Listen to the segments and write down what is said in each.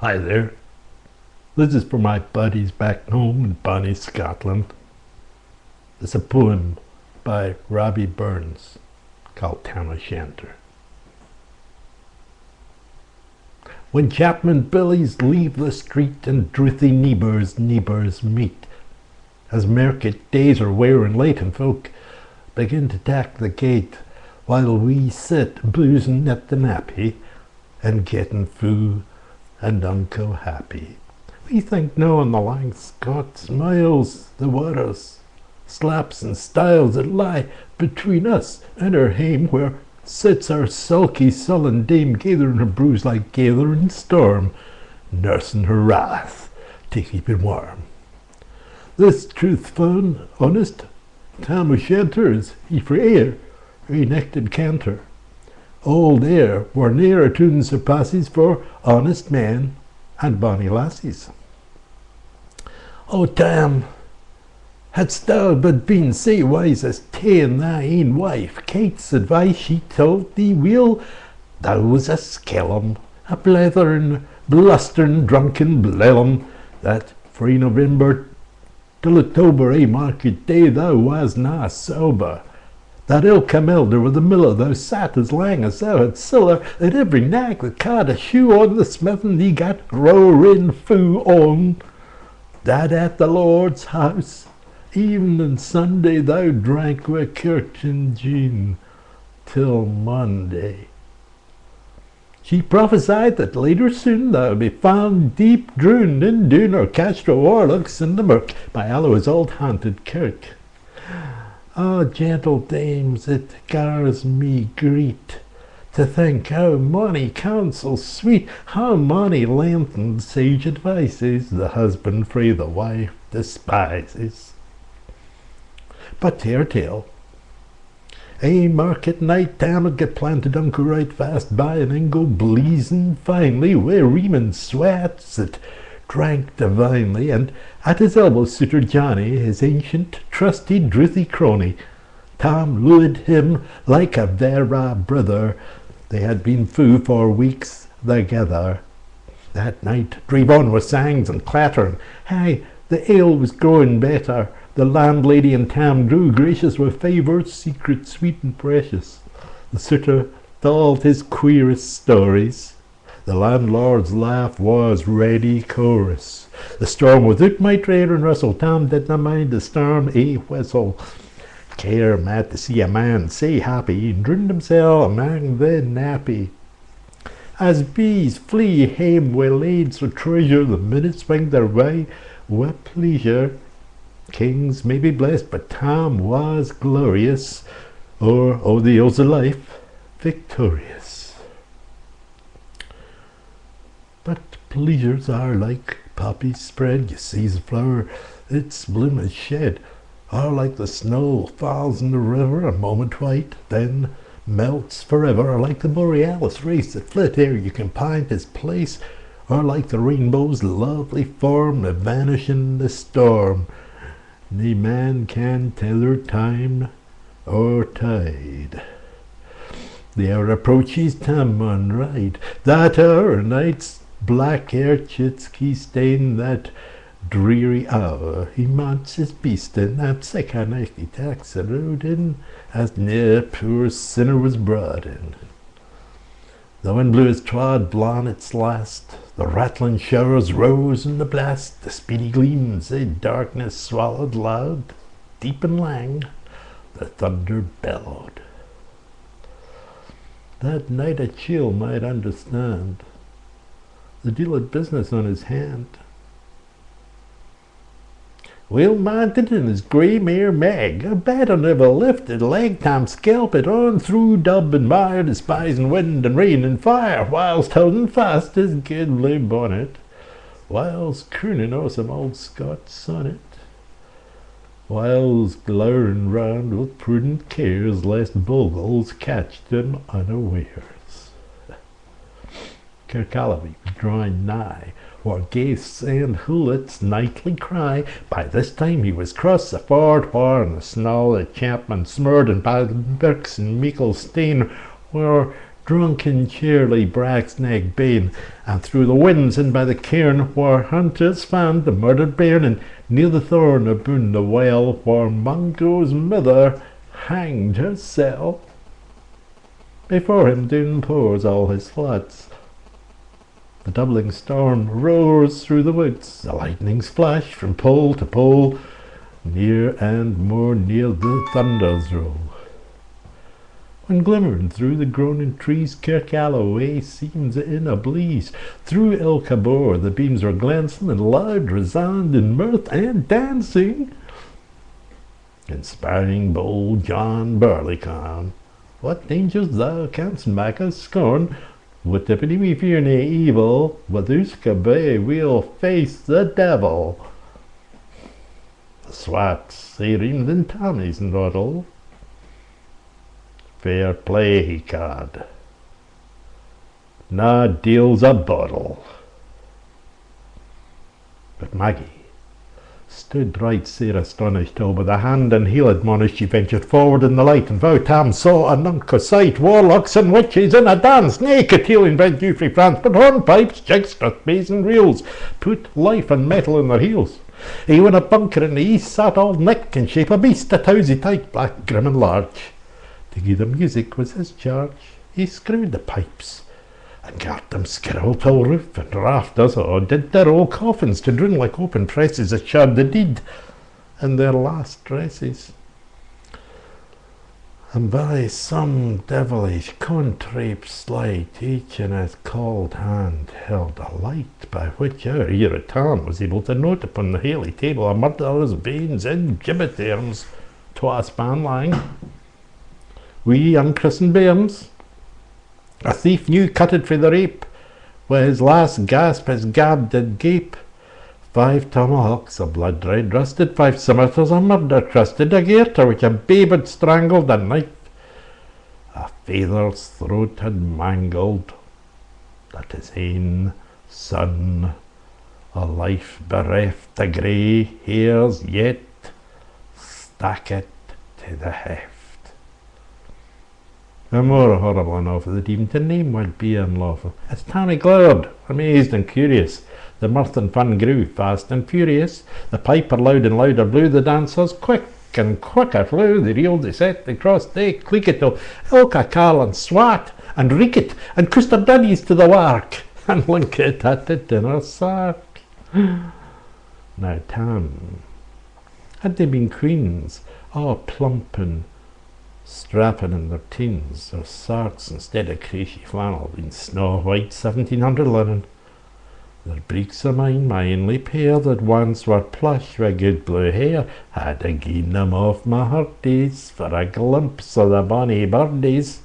Hi there. This is for my buddies back home in Bonnie, Scotland. It's a poem by Robbie Burns called Tam O Shanter. When Chapman billies leave the street and drouthy neighbours meet, as market days are wearing late and folk begin to tack the gate, while we sit boozing at the nappy and getting foo and unco happy. We think knowing the lang Scot smiles, the waters, slaps and styles that lie between us and our hame, where sits our sulky sullen dame gathering her brews like gathering storm, nursing her wrath to keep it warm. This truth-fun, honest Tam O Shanter is he for air, re-necked canter. Old air, where ne'er a tune surpasses for honest men and bonny lassies. Oh Tam, hadst thou but been sae wise as ta'en thy ain wife Kate's advice she told thee weel, thou was a skellum, a blethering, blustering, drunken blellum, that frae November till October, market day, thou was na sober. That ilka elder with the miller, thou sat as lang as thou had siller, at every nag that caught a shoe on the smithin thee got roaring foo on. That at the Lord's house, even on Sunday, thou drank wi' kirk and gin till Monday. She prophesied that later soon thou would be found deep drooned in Doon or Castro Warlocks in the mirk by Alloa's old haunted kirk. Ah, gentle dames, it gars me greet to think how mony counsels sweet, how mony lengthened sage advices the husband frae the wife despises. But to our tale. A market night, Tam would get planted unco right fast by and then go bleezing finely, where Reeman swats that drank divinely, and at his elbow Suitor Johnny, his ancient, trusty, drouthy crony. Tam lued him like a vera brother. They had been foo for weeks together. That night, drive on with sangs and clattering. Hey, the ale was growing better. The landlady and Tam grew gracious with favours, secret, sweet and precious. The suitor told his queerest stories. The landlord's laugh was ready chorus. The storm without might rain and rustle. Tam did not mind the storm a whistle. Care mad to see a man sae happy, and drowned himself among the nappy. As bees flee hame wi' lades of treasure, the minutes swing their way wi' pleasure. Kings may be blessed, but Tam was glorious, or oh the ills of life, victorious. But pleasures are like poppies spread, you seize a flower, its bloom is shed, or like the snow falls in the river, a moment white, then melts forever, or like the borealis race that flit ere you can find his place, or like the rainbow's lovely form that vanish in the storm. Nae man can tell her time or tide. The hour approaches, Tam maun ride. That hour, night's black air chitsky stain, that dreary hour, he mounts his beast and knapsack a nightly tax and rode in, as near poor sinner was brought in. The wind blew his trod blawn its last, the rattling showers rose in the blast, the speedy gleams, the darkness swallowed loud, deep and lang, the thunder bellowed. That night a chill might understand the deal of business on his hand. Well mounted in his grey mare Meg, a bed on never lifted leg, Tam scalp it on through dub and mire, despising wind and rain and fire, whilst holding fast his gidley bonnet, whilst crooning o'er some old Scots sonnet, whilst glowering round with prudent cares, lest bogles catch them unawares. Kirkcaldy was drawing nigh, where ghaists and hoolits nightly cry. By this time he was cross the ford, where in the snow the Chapman smurred, and by the birks and meikle stain, where Drunken cheerly Bracksneck Bane, and through the winds in by the cairn where hunters found the murdered bairn, and near the thorn aboon the well where Mungo's mother hanged herself. Before him down pours all his floods. The doubling storm roars through the woods, the lightnings flash from pole to pole, near and more near the thunders roll. When glimmering through the groaning trees, Kirk Alloway seems in a blaze. Through Ilkabor the beams were glancing, and loud resound in mirth and dancing. Inspiring bold John Barleycorn, what dangers thou canst make us scorn. With tippity we fear nae evil, with Uska Bay we'll face the devil. The swats, they reamed in Tommy's noddle. Fair play he ca'd, na deals a bottle. But Maggie stood right sair astonished, till with a hand and heel admonished she ventured forward in the light, and vow Tam saw a nunca sight, warlocks and witches in a dance, nae cotillion bred due frae France, but hornpipes, jigs, strathspeys and reels, put life and metal in their heels. He won a bunker in the east, sat all neck in shape a beast, a towsy tight, black, grim and large. To give the music was his charge. He screwed the pipes, and got them skirl till roof and rafters, or did their old coffins to drone like open presses, as showed the deed in their last dresses. And by some devilish contrived sleight, each in his cold hand held a light, by which our ear at Tam was able to note upon the haly table a murderer's veins in gibbet terms, twa span lang. We unchristened bairns, a thief new cutted frae the rape, wi' his last gasp his gab did gape. 5 tomahawks, a blood red rusted, 5 scimitars, a murder crusted, a garter which a babe had strangled, a knife a father's throat had mangled, that his ain son, a life bereft, the grey hairs yet stack it to the heft. The more horrible enough that even to name would be unlawful. As Tammy glowered, amazed and curious, the mirth and fun grew fast and furious. The piper loud and louder blew, the dancers quick and quicker flew. They reeled, they set, they crossed, they clicked till ilka carl and swat and reek it, and custard daddies to the wark, and link it at the dinner sack. Now Tam, had they been queens, all plump and strapping in their teens, their sarks instead of creasy flannel, been snow white 1700 linen. Their breeks o' mine, my only pair, that once were plush wi' good blue hair, had a gi'en them off my hearties for a glimpse o' the bonny birdies.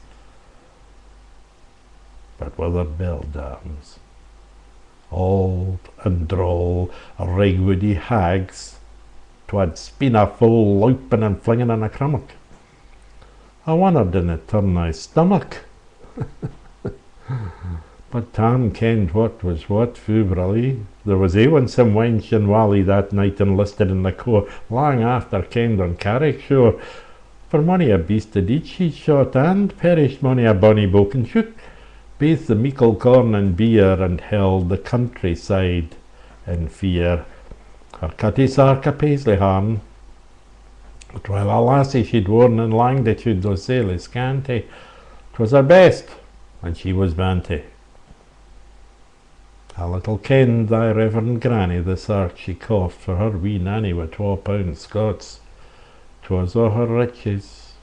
But with their beldams, old and droll, rigwoody hags, 'twad spin a full louping and flinging in a crummock. I wondered in it turn my stomach. But Tam kenned what was what, fubrally. There was ae some wench in Wally that night enlisted in the corps, lang after kenned on Carrick shore. For mony a beast a deed she shot, and perished mony a bonny boken shoot. Baith the meikle corn and beer, and held the countryside in fear. Her cutty sark a paisley harn, but while a lassie she'd worn in langitude was sairly scanty, 'twas her best, and she was banty. A little kenned thy reverend granny the sark she coughed for her wee nanny wi' £12 Scots. 'Twas o' her riches,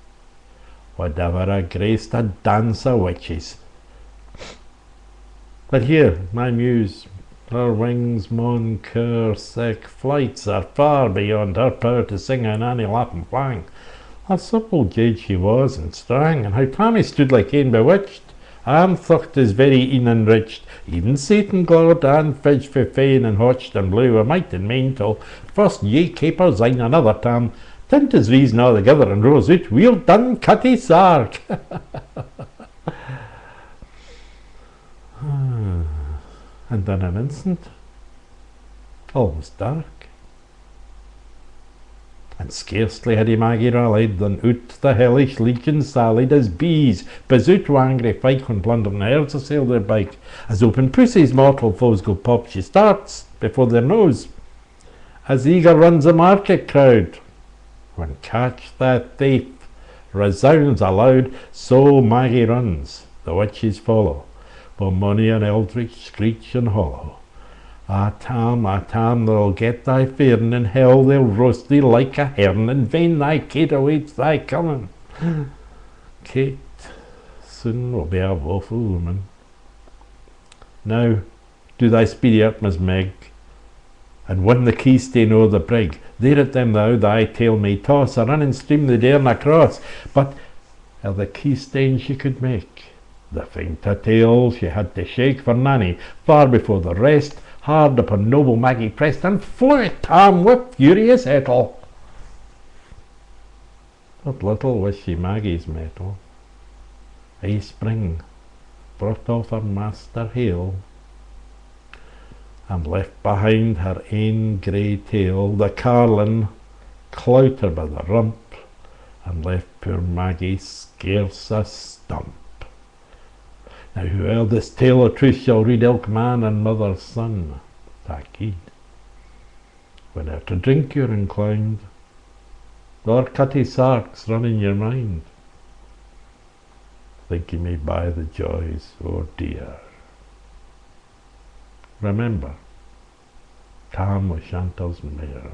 whatever a graced a dance o' witches. But here, my muse, her wings maun cur sick flights are far beyond her power to sing an any lap and flang. A supple jade she was and strang, and how Tammy stood like ane bewitched, and thucht is very een enriched. Even Satan glowered and fidged for fain and hotched and blew a might and main till first ye capers ein another Tam, tint his reason altogether and rose out, "Weel done, cutty sark." And in an instant, all was dark. And scarcely had he Maggie rallied, than out the hellish legion sallied as bees, bezoot wi' angry fyke when plundering herds assail their bike. As open pussy's mortal foes go pop, she starts before their nose, as eager runs the market crowd. When catch the thief resounds aloud, so Maggie runs, the witches follow, for money and eldritch screech and hollow. Ah Tam, they'll get thy fairn, in hell they'll roast thee like a hern, in vain thy Kate awaits thy coming. Kate soon will be a woeful woman. Now do thy speedy utmost, Meg, and win the key stane o'er the brig. There at them thou thy tail may toss, a running stream they darena cross, but ere the key stane she could make, the fainter tail she had to shake, for Nanny, far before the rest, hard upon noble Maggie pressed, and flew at Tam with furious ettle. But little was she Maggie's mettle. A spring brought off her master hale, and left behind her ain grey tail. The carlin clout her by the rump, and left poor Maggie scarce a stump. Now whoe'er this tale of truth shall read, ilk man and mother's son, tak heed. Whene'er to drink you're inclined, or cutty sarks run in your mind, think you may buy the joys o'er dear. Remember, Tam O Shanter's mare.